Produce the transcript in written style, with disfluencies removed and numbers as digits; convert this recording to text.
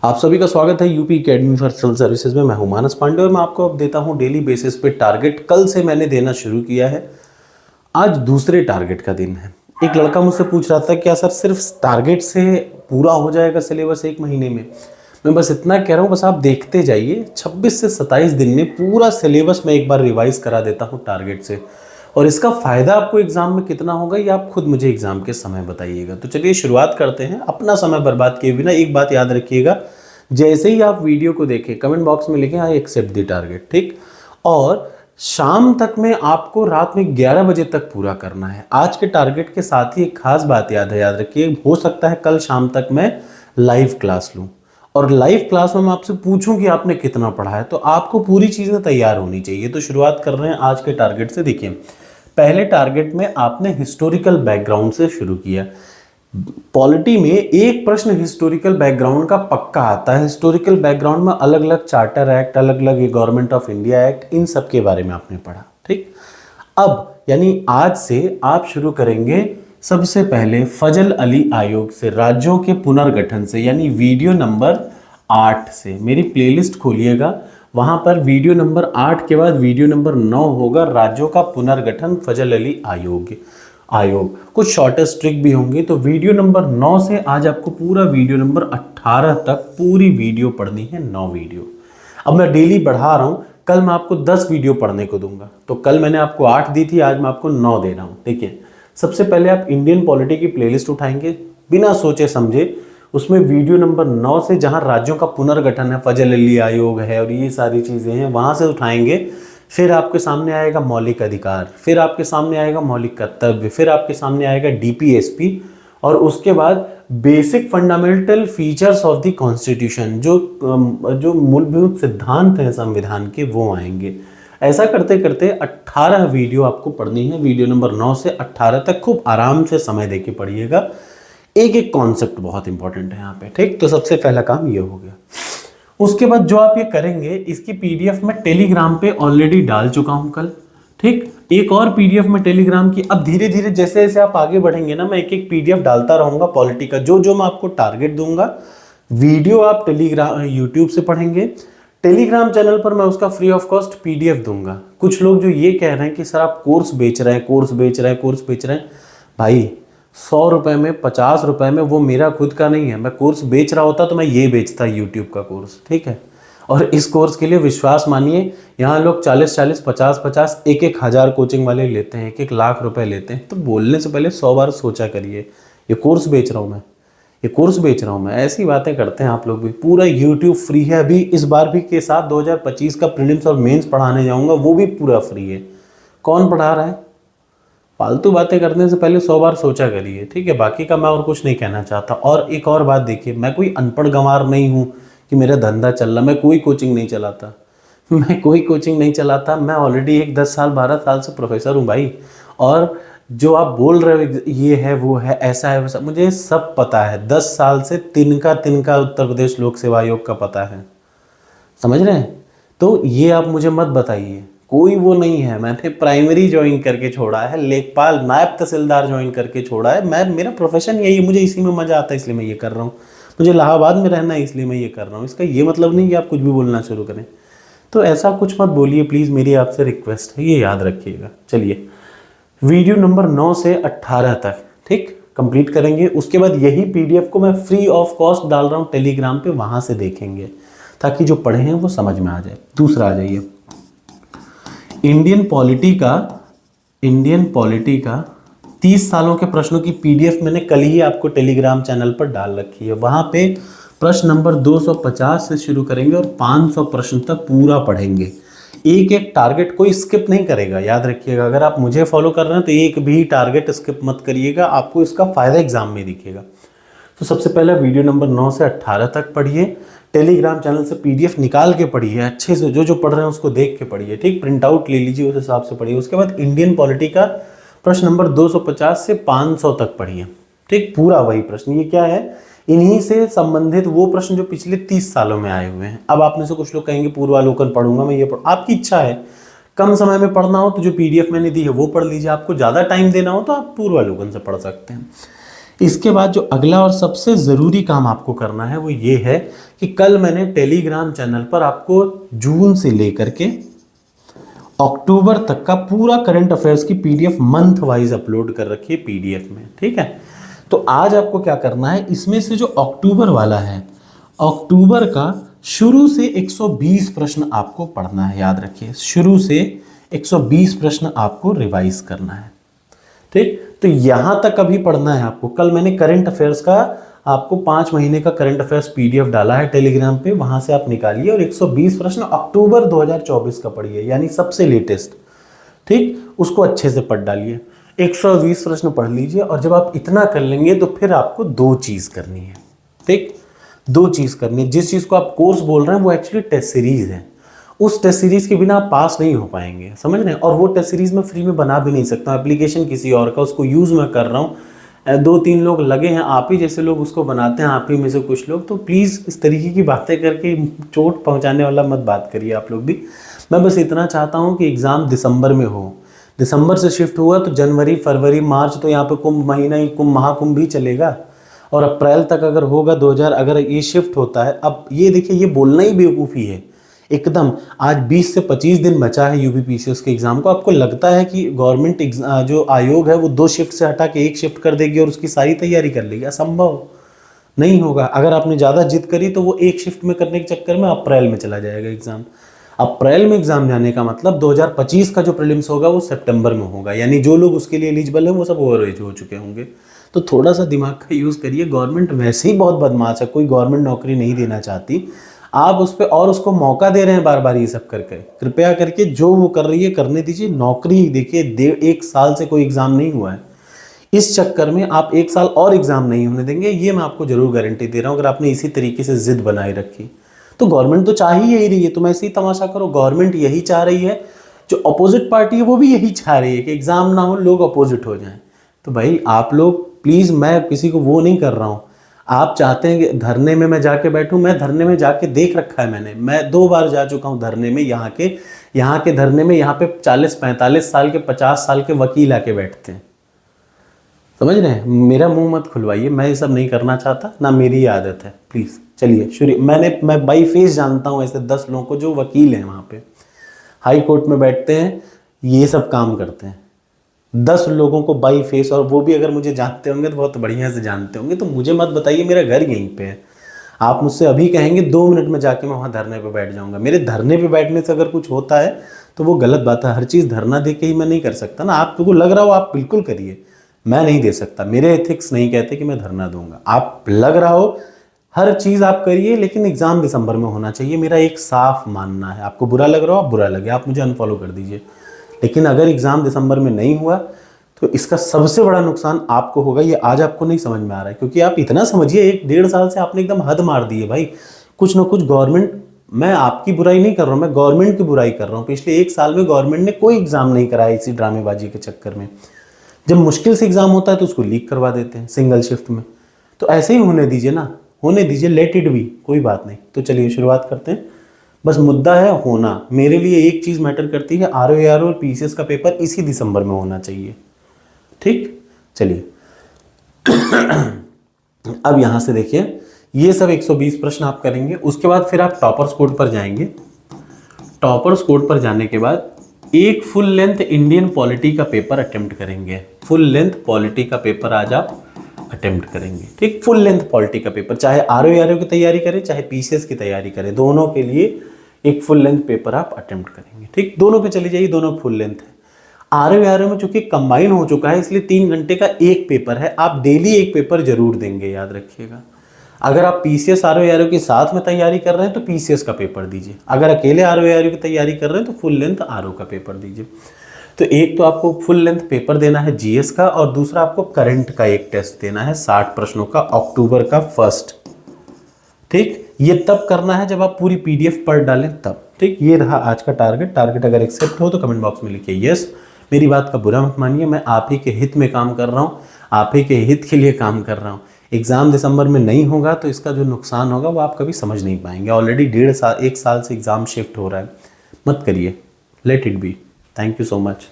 आप सभी का स्वागत है UP academy for civil services में। मैं हूं मानस पांडे और मैं आपको अब देता हूं डेली बेसिस पे टारगेट। कल से मैंने देना शुरू किया है। आज दूसरे टारगेट का दिन है। एक लड़का मुझसे पूछ रहा था क्या सर सिर्फ टारगेट से पूरा हो जाएगा सिलेबस एक महीने में। मैं बस इतना कह रहा हूँ, बस आप देखते जाइए 26 से 27 दिन में पूरा सिलेबस मैं एक बार रिवाइज करा देता हूँ टारगेट से। और इसका फायदा आपको एग्जाम में कितना होगा ये आप खुद मुझे एग्जाम के समय बताइएगा। तो चलिए शुरुआत करते हैं अपना समय बर्बाद किए बिना। एक बात याद रखिएगा, जैसे ही आप वीडियो को देखें कमेंट बॉक्स में लिखें आई एक्सेप्ट द टारगेट, ठीक। और शाम तक में आपको रात में 11 बजे तक पूरा करना है। आज के टारगेट के साथ ही एक खास बात याद रखिए, हो सकता है कल शाम तक मैं लाइव क्लास लूँ और लाइव क्लास में मैं आपसे पूछूं कि आपने कितना पढ़ा है, तो आपको पूरी चीज़ें तैयार होनी चाहिए। तो शुरुआत कर रहे हैं आज के टारगेट से। देखिए पहले टारगेट में आपने हिस्टोरिकल बैकग्राउंड से शुरू किया। पॉलिटी में एक प्रश्न हिस्टोरिकल बैकग्राउंड का पक्का आता है। हिस्टोरिकल बैकग्राउंड में अलग अलग चार्टर एक्ट, अलग अलग गवर्नमेंट ऑफ इंडिया एक्ट, इन सब के बारे में आपने पढ़ा, ठीक। अब यानी आज से आप शुरू करेंगे सबसे पहले फजल अली आयोग से, राज्यों के पुनर्गठन से, यानी वीडियो नंबर 8 से। मेरी प्लेलिस्ट खोलिएगा, वहां पर वीडियो नंबर 8 के बाद वीडियो नंबर 9 होगा, राज्यों का पुनर्गठन फजल अली आयोग। कुछ शॉर्टेस्ट ट्रिक भी होंगे। तो वीडियो नंबर 9 से आज आपको पूरा वीडियो नंबर 18 तक पूरी वीडियो पढ़नी है, 9 वीडियो। अब मैं डेली बढ़ा रहा हूँ, कल मैं आपको 10 वीडियो पढ़ने को दूंगा। तो कल मैंने आपको 8 दी थी, आज मैं आपको 9 दे रहा हूँ। देखिए सबसे पहले आप इंडियन पॉलिटी की प्लेलिस्ट उठाएंगे बिना सोचे समझे। उसमें वीडियो नंबर 9 से जहां राज्यों का पुनर्गठन है, फजल अली आयोग है और ये सारी चीजें हैं, वहां से उठाएंगे। फिर आपके सामने आएगा मौलिक अधिकार, फिर आपके सामने आएगा मौलिक कर्तव्य, फिर आपके सामने आएगा डीपीएसपी, और उसके बाद basic fundamental features of the constitution, जो मूलभूत सिद्धांत हैं संविधान के, वो आएंगे। ऐसा करते करते 18 वीडियो आपको पढ़नी है। वीडियो नंबर 9 से 18 तक खूब आराम से समय देके पढ़िएगा। एक एक कॉन्सेप्ट बहुत इंपॉर्टेंट है यहाँ पे, ठीक। तो सबसे पहला काम ये हो गया। उसके बाद जो आप ये करेंगे, इसकी पीडीएफ मैं टेलीग्राम पे ऑलरेडी डाल चुका हूँ कल, ठीक। एक और पीडीएफ में टेलीग्राम की, अब धीरे धीरे जैसे जैसे आप आगे बढ़ेंगे ना, मैं एक एक पीडीएफ डालता रहूंगा पॉलिटी का। जो जो मैं आपको टारगेट दूंगा, वीडियो आप टेलीग्राम यूट्यूब से पढ़ेंगे, टेलीग्राम चैनल पर मैं उसका फ्री ऑफ कॉस्ट पीडीएफ दूंगा। कुछ लोग जो ये कह रहे हैं कि सर आप कोर्स बेच रहे हैं, भाई 100 रुपए में, 50 रुपए में, वो मेरा खुद का नहीं है। मैं कोर्स बेच रहा होता तो मैं ये बेचता यूट्यूब का कोर्स, ठीक है। और इस कोर्स के लिए विश्वास मानिए, यहाँ लोग 40-40, 50-50, 1-1 हज़ार कोचिंग वाले लेते हैं, 1-1 लाख रुपए लेते हैं। तो बोलने से पहले 100 बार सोचा करिए, ये कोर्स बेच रहा हूँ मैं, ऐसी बातें करते हैं आप लोग भी। पूरा यूट्यूब फ्री है। अभी इस बार भी के साथ 2025 का प्रीलिम्स और मेंस पढ़ाने जाऊंगा, वो भी पूरा फ्री है। कौन पढ़ा रहा है? फालतू बातें करने से पहले 100 बार सोचा करिए, ठीक है। बाकी का मैं और कुछ नहीं कहना चाहता। और एक और बात देखिए, मैं कोई अनपढ़ गंवार नहीं हूँ कि मेरा धंधा चल रहा। मैं कोई कोचिंग नहीं चलाता। मैं ऑलरेडी एक 10 साल 12 साल से प्रोफेसर हूँ भाई। और जो आप बोल रहे हो ये है वो है, ऐसा है वैसा, मुझे सब पता है। 10 साल से तिनका उत्तर प्रदेश लोक सेवा आयोग का पता है, समझ रहे हैं। तो ये आप मुझे मत बताइए, कोई वो नहीं है। मैंने प्राइमरी ज्वाइन करके छोड़ा है, लेखपाल नायब तहसीलदार ज्वाइन करके छोड़ा है। मेरा प्रोफेशन यही है, मुझे इसी में मजा आता है इसलिए मैं ये कर रहा हूँ। मुझे इलाहाबाद में रहना है इसलिए मैं ये कर रहा हूँ। इसका ये मतलब नहीं कि आप कुछ भी बोलना शुरू करें। तो ऐसा कुछ मत बोलिए प्लीज़, मेरी आपसे रिक्वेस्ट है, ये याद रखिएगा। चलिए वीडियो नंबर 9 से 18 तक, ठीक, कंप्लीट करेंगे। उसके बाद यही पीडीएफ को मैं फ्री ऑफ कॉस्ट डाल रहा हूँ टेलीग्राम पे, वहाँ से देखेंगे ताकि जो पढ़े हैं वो समझ में आ जाए। दूसरा आ जाइए, इंडियन पॉलिटी का 30 सालों के प्रश्नों की पीडीएफ मैंने कल ही आपको टेलीग्राम चैनल पर डाल रखी है। वहाँ पे प्रश्न नंबर 250 से शुरू करेंगे और 500 प्रश्न तक पूरा पढ़ेंगे। एक एक टारगेट कोई स्किप नहीं करेगा, याद रखिएगा। अगर आप मुझे फॉलो कर रहे हैं तो एक भी टारगेट स्किप मत करिएगा, आपको इसका फायदा एग्जाम में दिखेगा। तो सबसे पहले वीडियो नंबर 9 से 18 तक पढ़िए। टेलीग्राम चैनल से पीडीएफ निकाल के पढ़िए, अच्छे से जो पढ़ रहे हैं उसको देख के पढ़िए, ठीक। प्रिंट आउट ले लीजिए, उस हिसाब से पढ़िए। उसके बाद इंडियन पॉलिटी का प्रश्न नंबर 250 से 500 तक पढ़िए, ठीक। पूरा वही प्रश्न, ये क्या है, इन्हीं से संबंधित वो प्रश्न जो पिछले 30 सालों में आए हुए हैं। अब आप में से कुछ लोग कहेंगे पूर्वालोकन पढ़ूंगा मैं, ये आपकी इच्छा है। कम समय में पढ़ना हो तो जो पीडीएफ मैंने दी है वो पढ़ लीजिए। आपको ज़्यादा टाइम देना हो तो आप पूर्वालोकन से पढ़ सकते हैं। इसके बाद जो अगला और सबसे ज़रूरी काम आपको करना है वो ये है कि कल मैंने टेलीग्राम चैनल पर आपको जून से लेकर के अक्टूबर तक का पूरा करंट अफेयर्स की पीडीएफ मंथ वाइज अपलोड कर रखी है पीडीएफ में, ठीक है। तो आज आपको क्या करना है, इसमें से जो अक्टूबर वाला है, अक्टूबर का शुरू से 120 प्रश्न आपको पढ़ना है, याद रखिए शुरू से 120 प्रश्न आपको रिवाइज करना है, ठीक। तो यहां तक अभी पढ़ना है आपको। कल मैंने करंट अफेयर्स का आपको 5 महीने का करंट अफेयर्स पीडीएफ डाला है टेलीग्राम पे, वहां से आप निकालिए और 120 प्रश्न अक्टूबर 2024 का पढ़िए, यानी सबसे लेटेस्ट, ठीक। उसको अच्छे से पढ़ डालिए, 120 प्रश्न पढ़ लीजिए। और जब आप इतना कर लेंगे तो फिर आपको 2 चीज़ करनी है, ठीक। 2 चीज़ करनी है। जिस चीज़ को आप कोर्स बोल रहे हैं वो एक्चुअली टेस्ट सीरीज है। उस टेस्ट सीरीज के बिना आप पास नहीं हो पाएंगे, समझ रहे हैं। और वो टेस्ट सीरीज मैं फ्री में बना भी नहीं सकता, एप्लीकेशन किसी और का, उसको यूज़ मैं कर रहा हूँ। 2-3 लोग लगे हैं, आप ही जैसे लोग उसको बनाते हैं, आप ही में से कुछ लोग। तो प्लीज़ इस तरीके की बातें करके चोट पहुंचाने वाला मत बात करिए आप लोग भी। मैं बस इतना चाहता हूं कि एग्ज़ाम दिसंबर में हो। दिसंबर से शिफ्ट हुआ तो जनवरी, फरवरी, मार्च तो यहाँ पे कुंभ महीना ही, कुंभ महाकुंभ भी चलेगा। और अप्रैल तक अगर होगा 2000, अगर ये शिफ्ट होता है, अब ये देखिए, ये बोलना ही बेवकूफ़ी है एकदम। आज 20 से 25 दिन बचा है यूपीपीसीएस के एग्ज़ाम को। आपको लगता है कि गवर्नमेंट जो आयोग है वो 2 शिफ्ट से हटा के 1 शिफ्ट कर देगी और उसकी सारी तैयारी कर लेगी? असंभव, नहीं होगा। अगर आपने ज़्यादा जिद करी तो वो 1 शिफ्ट में करने के चक्कर में अप्रैल में चला जाएगा एग्ज़ाम। अप्रैल में एग्ज़ाम जाने का मतलब 2025 का जो प्रीलिम्स होगा वो सितंबर में होगा, यानी जो लोग उसके लिए एलिजिबल हैं वो सब ओवर एज हो चुके होंगे। तो थोड़ा सा दिमाग का यूज़ करिए। गवर्नमेंट वैसे ही बहुत बदमाश है, कोई गवर्नमेंट नौकरी नहीं देना चाहती। आप उस पर और उसको मौका दे रहे हैं बार बार ये सब करके। कृपया करके जो वो कर रही है करने दीजिए। नौकरी देखिए, 1 साल से कोई एग्ज़ाम नहीं हुआ है, इस चक्कर में आप 1 साल और एग्ज़ाम नहीं होने देंगे, ये मैं आपको जरूर गारंटी दे रहा हूँ। अगर आपने इसी तरीके से जिद बनाए रखी तो गवर्नमेंट तो चाह ही यही रही है, तुम ऐसे ही तमाशा करो। गवर्नमेंट यही चाह रही है, जो अपोजिट पार्टी है वो भी यही चाह रही है कि एग्ज़ाम ना हो, लोग अपोजिट हो जाएं। तो भाई आप लोग प्लीज़, मैं किसी को वो नहीं कर रहा हूँ। आप चाहते हैं कि धरने में मैं जाके बैठूं, मैं धरने में जाके देख रखा है मैंने। मैं 2 बार जा चुका हूं धरने में। यहाँ के धरने में यहाँ पे 40-45 साल के, 50 साल के वकील आके बैठते हैं, समझ रहे हैं। मेरा मुंह मत खुलवाइए, मैं ये सब नहीं करना चाहता, ना मेरी आदत है। प्लीज़ चलिए शुरू। मैं बाई फेस जानता हूँ ऐसे 10 लोगों को जो वकील हैं, वहाँ पे हाई कोर्ट में बैठते हैं, ये सब काम करते हैं। 10 लोगों को बाई फेस, और वो भी अगर मुझे जानते होंगे तो बहुत बढ़िया से जानते होंगे। तो मुझे मत बताइए, मेरा घर यहीं पे है। आप मुझसे अभी कहेंगे 2 मिनट में जाके मैं वहाँ धरने पे बैठ जाऊँगा। मेरे धरने पे बैठने से अगर कुछ होता है तो वो गलत बात है। हर चीज़ धरना दे के ही मैं नहीं कर सकता ना। आपको लग रहा हो आप बिल्कुल करिए, मैं नहीं दे सकता। मेरे एथिक्स नहीं कहते कि मैं धरना दूंगा। आप लग रहा हो हर चीज़ आप करिए, लेकिन एग्ज़ाम दिसंबर में होना चाहिए, मेरा एक साफ मानना है। आपको बुरा लग रहा हो, आप बुरा लगे, आप मुझे अनफॉलो कर दीजिए। लेकिन अगर एग्ज़ाम दिसंबर में नहीं हुआ तो इसका सबसे बड़ा नुकसान आपको होगा। ये आज आपको नहीं समझ में आ रहा है, क्योंकि आप इतना समझिए, 1-1.5 साल से आपने एकदम हद मार दी है भाई। कुछ ना कुछ गवर्नमेंट, मैं आपकी बुराई नहीं कर रहा हूँ, मैं गवर्नमेंट की बुराई कर रहा हूँ। पिछले 1 साल में गवर्नमेंट ने कोई एग्ज़ाम नहीं कराया इसी ड्रामेबाजी के चक्कर में। जब मुश्किल से एग्ज़ाम होता है तो उसको लीक करवा देते हैं सिंगल शिफ्ट में। तो ऐसे ही होने दीजिए ना, होने दीजिए, लेट इट बी, कोई बात नहीं। तो चलिए शुरुआत करते हैं। बस मुद्दा है होना। मेरे लिए एक चीज़ मैटर करती है, ROAR और PCS का पेपर इसी दिसंबर में होना चाहिए, ठीक। चलिए अब यहाँ से देखिए, ये सब 120 प्रश्न आप करेंगे। उसके बाद फिर आप टॉपर्स कोड पर जाएंगे। टॉपर्स कोड पर जाने के बाद एक फुल लेंथ इंडियन पॉलिटी का पेपर अटेम्प्ट करेंगे। फुल लेंथ पॉलिटी का पेपर आज आप अटेम्प्ट करेंगे, ठीक। फुल लेंथ पॉलिटी का पेपर, चाहे ROAR की तैयारी करें, चाहे PCS की तैयारी करें, दोनों के लिए एक फुल लेंथ पेपर आप अटेम्प्ट करेंगे, ठीक। दोनों पे चली जाइए, दोनों फुल लेंथ है। ROAR में चूंकि कंबाइन हो चुका है, इसलिए 3 घंटे का एक पेपर है। आप डेली एक पेपर जरूर देंगे, याद रखिएगा। अगर आप PCS ROAR के साथ में तैयारी कर रहे हैं तो PCS का पेपर दीजिए। अगर अकेले ROAR की तैयारी कर रहे हैं तो फुल लेंथ RO का पेपर दीजिए। तो एक तो आपको फुल लेंथ पेपर देना है GS का, और दूसरा आपको करंट का एक टेस्ट देना है 60 प्रश्नों का, अक्टूबर का फर्स्ट, ठीक। ये तब करना है जब आप पूरी PDF पढ़ डालें तब, ठीक। ये रहा आज का टारगेट अगर एक्सेप्ट हो तो कमेंट बॉक्स में लिखिए यस। मेरी बात का बुरा मत मानिए, मैं आप ही के हित में काम कर रहा हूँ, आप ही के हित के लिए काम कर रहा हूँ। एग्ज़ाम दिसंबर में नहीं होगा तो इसका जो नुकसान होगा वो आप कभी समझ नहीं पाएंगे। ऑलरेडी 1.5 साल से एग्ज़ाम शिफ्ट हो रहा है। मत करिए, let it be. Thank you so much.